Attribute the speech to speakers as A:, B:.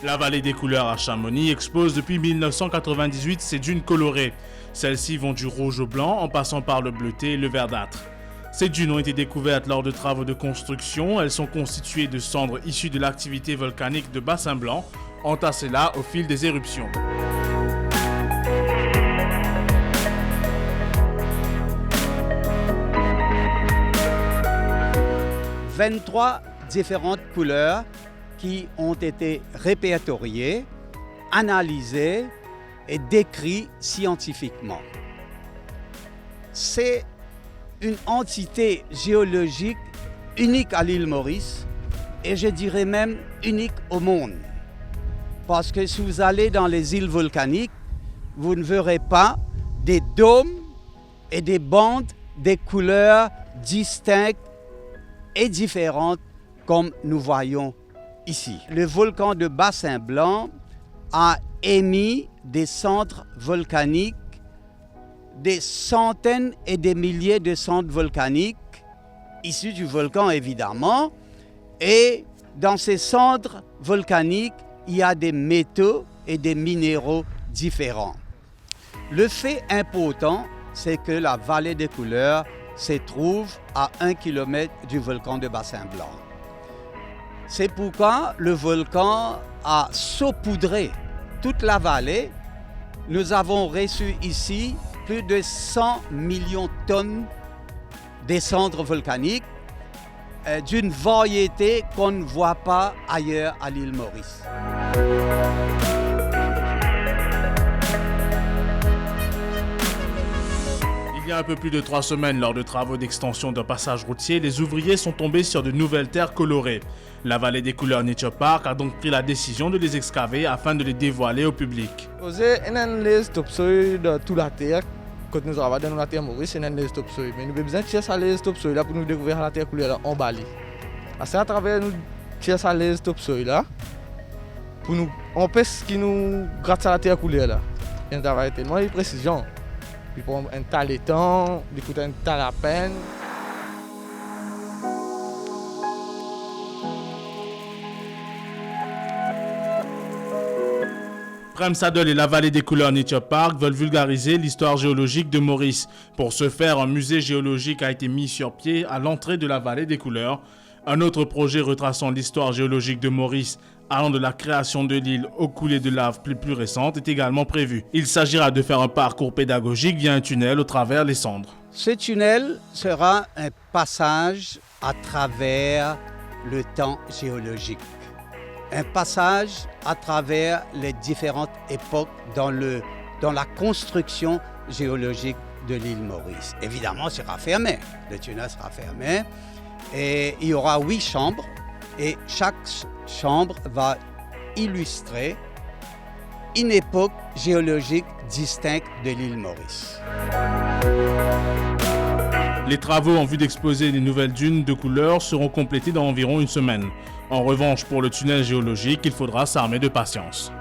A: La vallée des couleurs à Chamonix expose depuis 1998 ses dunes colorées. Celles-ci vont du rouge au blanc en passant par le bleuté et le verdâtre. Ces dunes ont été découvertes lors de travaux de construction. Elles sont constituées de cendres issues de l'activité volcanique de Bassin Blanc, entassées là au fil des éruptions.
B: « 23 différentes couleurs qui ont été répertoriées, analysées et décrites scientifiquement. C'est une entité géologique unique à l'île Maurice et je dirais même unique au monde. Parce que si vous allez dans les îles volcaniques, vous ne verrez pas des dômes et des bandes des couleurs distinctes et différentes comme nous voyons ici. Le volcan de Bassin Blanc a émis des cendres volcaniques, des centaines et des milliers de cendres volcaniques, issues du volcan évidemment, et dans ces cendres volcaniques, il y a des métaux et des minéraux différents. Le fait important, c'est que la vallée des couleurs se trouve à 1 km du volcan de Bassin Blanc. C'est pourquoi le volcan a saupoudré toute la vallée. Nous avons reçu ici plus de 100 millions de tonnes de cendres volcaniques d'une variété qu'on ne voit pas ailleurs à l'île Maurice.
A: Il y a un peu plus de 3 semaines, lors de travaux d'extension d'un passage routier, les ouvriers sont tombés sur de nouvelles terres colorées. La vallée des couleurs Nature Park a donc pris la décision de les excaver afin de les dévoiler au public.
C: Les topsoil de toute la terre, quand nous travaillons dans la terre Maurice, c'est les topsoil. Mais nous avons besoin de chercher les topsoil là pour nous découvrir la terre couleur en Bali. C'est à travers nous chercher les topsoil là pour nous empêcher qui nous gratte la terre couleur là. Il y a un travail tellement de précision. Il prend un tas de temps, il coûte un tas la peine.
A: Prem Saddle et la vallée des couleurs Nature Park veulent vulgariser l'histoire géologique de Maurice. Pour ce faire, un musée géologique a été mis sur pied à l'entrée de la vallée des couleurs. Un autre projet retraçant l'histoire géologique de Maurice, allant de la création de l'île aux coulées de lave plus récentes, est également prévu. Il s'agira de faire un parcours pédagogique via un tunnel au travers les cendres.
B: Ce tunnel sera un passage à travers le temps géologique. Un passage à travers les différentes époques dans la construction géologique de l'île Maurice. Évidemment, ce sera fermé. Le tunnel sera fermé. Et il y aura 8 chambres et chaque chambre va illustrer une époque géologique distincte de l'île Maurice.
A: Les travaux en vue d'exposer les nouvelles dunes de couleurs seront complétés dans environ une semaine. En revanche, pour le tunnel géologique, il faudra s'armer de patience.